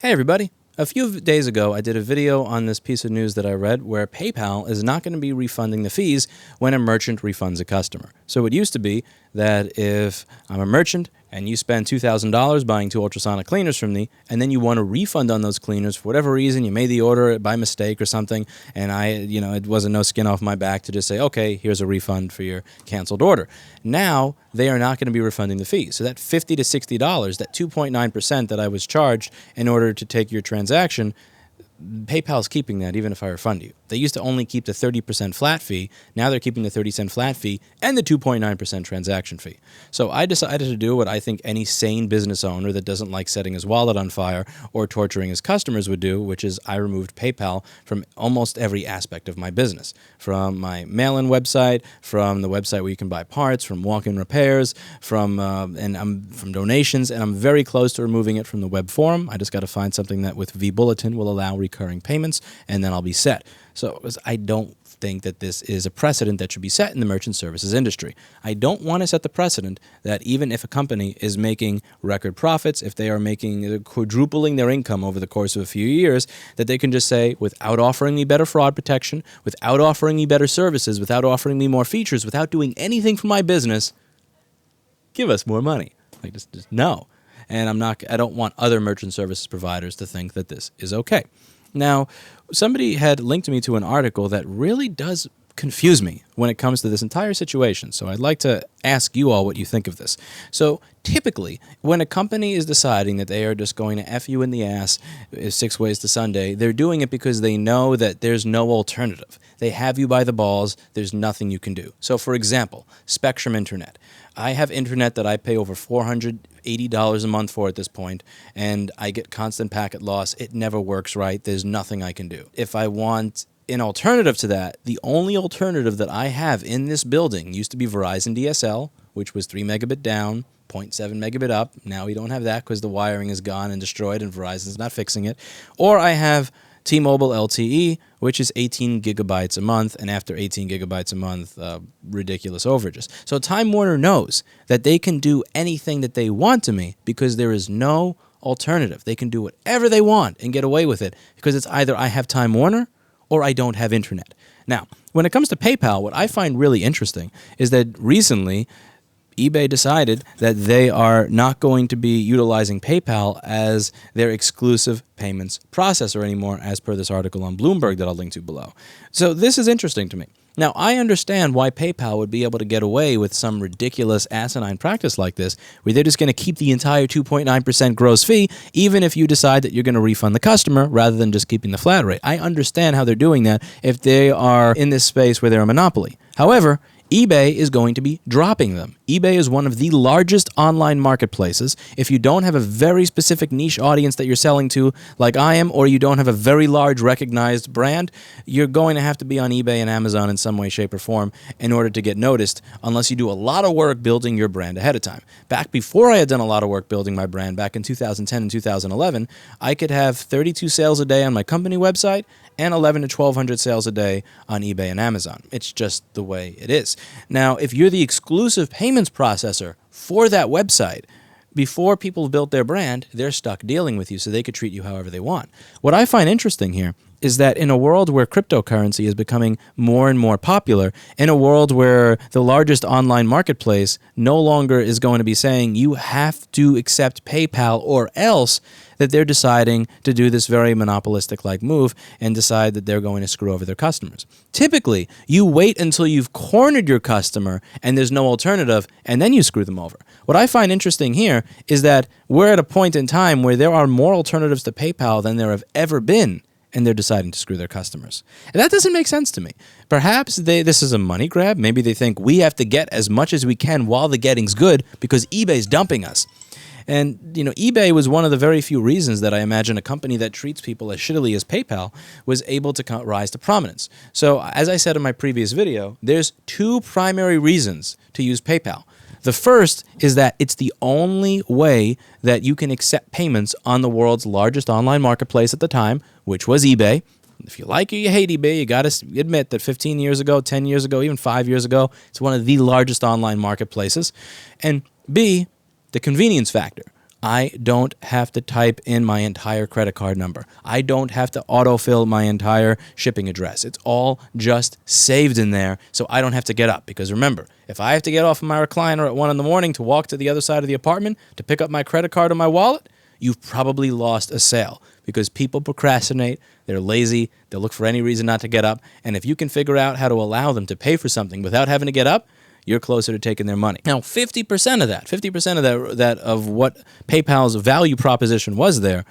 Hey everybody! A few days ago, I did a video on this piece of news that I read where PayPal is not going to be refunding the fees when a merchant refunds a customer. So it used to be that if I'm a merchant and you spend $2,000 buying 2 ultrasonic cleaners from me, and then you want a refund on those cleaners for whatever reason, you made the order by mistake or something, and it wasn't no skin off my back to just say, okay, here's a refund for your canceled order. Now, they are not going to be refunding the fee. So that $50 to $60, that 2.9% that I was charged in order to take your transaction, PayPal's keeping that even if I refund you. They used to only keep the 30% flat fee. Now they're keeping the 30-cent flat fee and the 2.9% transaction fee. So I decided to do what I think any sane business owner that doesn't like setting his wallet on fire or torturing his customers would do, which is I removed PayPal from almost every aspect of my business. From my mail-in website, from the website where you can buy parts, from walk-in repairs, from donations, and I'm very close to removing it from the web forum. I just got to find something that with vBulletin will allow recurring payments, and then I'll be set. So I don't think that this is a precedent that should be set in the merchant services industry. I don't want to set the precedent that even if a company is making record profits, if they are quadrupling their income over the course of a few years, that they can just say, without offering me better fraud protection, without offering me better services, without offering me more features, without doing anything for my business, give us more money. Like just no. And I don't want other merchant services providers to think that this is okay. Now, somebody had linked me to an article that really does confuse me when it comes to this entire situation. So I'd like to ask you all what you think of this. So typically, when a company is deciding that they are just going to F you in the ass 6 ways to Sunday, they're doing it because they know that there's no alternative. They have you by the balls. There's nothing you can do. So for example, Spectrum Internet. I have internet that I pay over $480 a month for at this point, and I get constant packet loss. It never works right. There's nothing I can do. If I want an alternative to that, the only alternative that I have in this building used to be Verizon DSL, which was 3 megabit down, 0.7 megabit up. Now we don't have that because the wiring is gone and destroyed and Verizon's not fixing it. Or I have T-Mobile LTE, which is 18 gigabytes a month, and after 18 gigabytes a month, ridiculous overages. So Time Warner knows that they can do anything that they want to me because there is no alternative. They can do whatever they want and get away with it because it's either I have Time Warner or I don't have internet. Now, when it comes to PayPal, what I find really interesting is that recently eBay decided that they are not going to be utilizing PayPal as their exclusive payments processor anymore, as per this article on Bloomberg that I'll link to below. So this is interesting to me. Now, I understand why PayPal would be able to get away with some ridiculous asinine practice like this, where they're just going to keep the entire 2.9% gross fee, even if you decide that you're going to refund the customer rather than just keeping the flat rate. I understand how they're doing that if they are in this space where they're a monopoly. However, eBay is going to be dropping them. eBay is one of the largest online marketplaces. If you don't have a very specific niche audience that you're selling to, like I am, or you don't have a very large recognized brand, you're going to have to be on eBay and Amazon in some way, shape, or form in order to get noticed, unless you do a lot of work building your brand ahead of time. Back before I had done a lot of work building my brand, back in 2010 and 2011, I could have 32 sales a day on my company website and 11 to 1,200 sales a day on eBay and Amazon. It's just the way it is. Now, if you're the exclusive payments processor for that website, before people have built their brand, they're stuck dealing with you, so they could treat you however they want. What I find interesting here is that in a world where cryptocurrency is becoming more and more popular, in a world where the largest online marketplace no longer is going to be saying you have to accept PayPal or else, that they're deciding to do this very monopolistic-like move and decide that they're going to screw over their customers. Typically, you wait until you've cornered your customer and there's no alternative, and then you screw them over. What I find interesting here is that we're at a point in time where there are more alternatives to PayPal than there have ever been, and they're deciding to screw their customers. And that doesn't make sense to me. Perhaps this is a money grab. Maybe they think we have to get as much as we can while the getting's good because eBay's dumping us. And, eBay was one of the very few reasons that I imagine a company that treats people as shittily as PayPal was able to rise to prominence. So, as I said in my previous video, there's 2 primary reasons to use PayPal. The first is that it's the only way that you can accept payments on the world's largest online marketplace at the time, which was eBay. If you like it, you hate eBay, you got to admit that 15 years ago, 10 years ago, even 5 years ago, it's one of the largest online marketplaces. And B, the convenience factor. I don't have to type in my entire credit card number. I don't have to autofill my entire shipping address. It's all just saved in there, so I don't have to get up. Because remember, if I have to get off of my recliner at 1 in the morning to walk to the other side of the apartment to pick up my credit card or my wallet, you've probably lost a sale. Because people procrastinate, they're lazy, they'll look for any reason not to get up, and if you can figure out how to allow them to pay for something without having to get up, you're closer to taking their money. Now, 50% of what PayPal's value proposition was there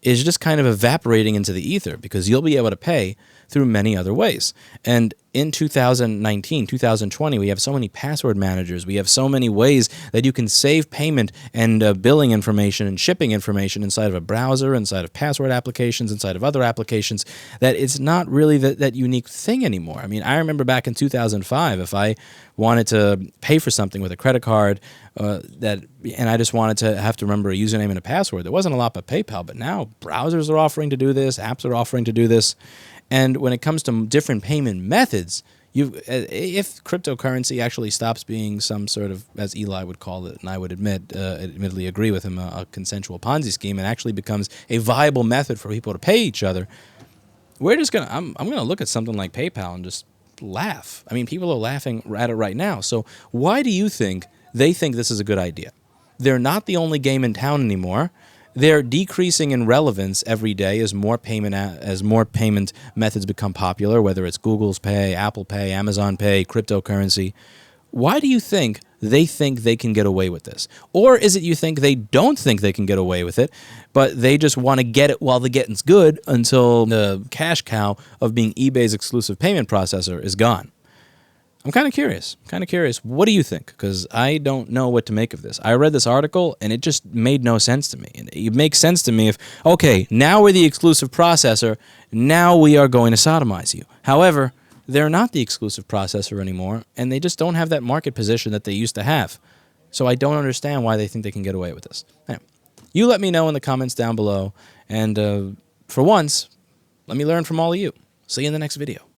is just kind of evaporating into the ether, because you'll be able to pay through many other ways. And in 2019, 2020, we have so many password managers. We have so many ways that you can save payment and billing information and shipping information inside of a browser, inside of password applications, inside of other applications, that it's not really that unique thing anymore. I mean, I remember back in 2005, if I wanted to pay for something with a credit card and I just wanted to have to remember a username and a password, there wasn't a lot but PayPal. But now browsers are offering to do this, apps are offering to do this. And when it comes to different payment methods, if cryptocurrency actually stops being some sort of, as Eli would call it, and I would admittedly agree with him, a consensual Ponzi scheme, and actually becomes a viable method for people to pay each other, I'm gonna look at something like PayPal and just laugh. I mean, people are laughing at it right now. So why do you think they think this is a good idea? They're not the only game in town anymore. They're decreasing in relevance every day as more payment methods become popular, whether it's Google's Pay, Apple Pay, Amazon Pay, cryptocurrency. Why do you think they can get away with this? Or is it you think they don't think they can get away with it, but they just want to get it while the getting's good until the cash cow of being eBay's exclusive payment processor is gone? I'm kind of curious. What do you think? Because I don't know what to make of this. I read this article, and it just made no sense to me. And it makes sense to me if, okay, now we're the exclusive processor, now we are going to sodomize you. However, they're not the exclusive processor anymore, and they just don't have that market position that they used to have. So I don't understand why they think they can get away with this. Anyway, you let me know in the comments down below, and for once, let me learn from all of you. See you in the next video.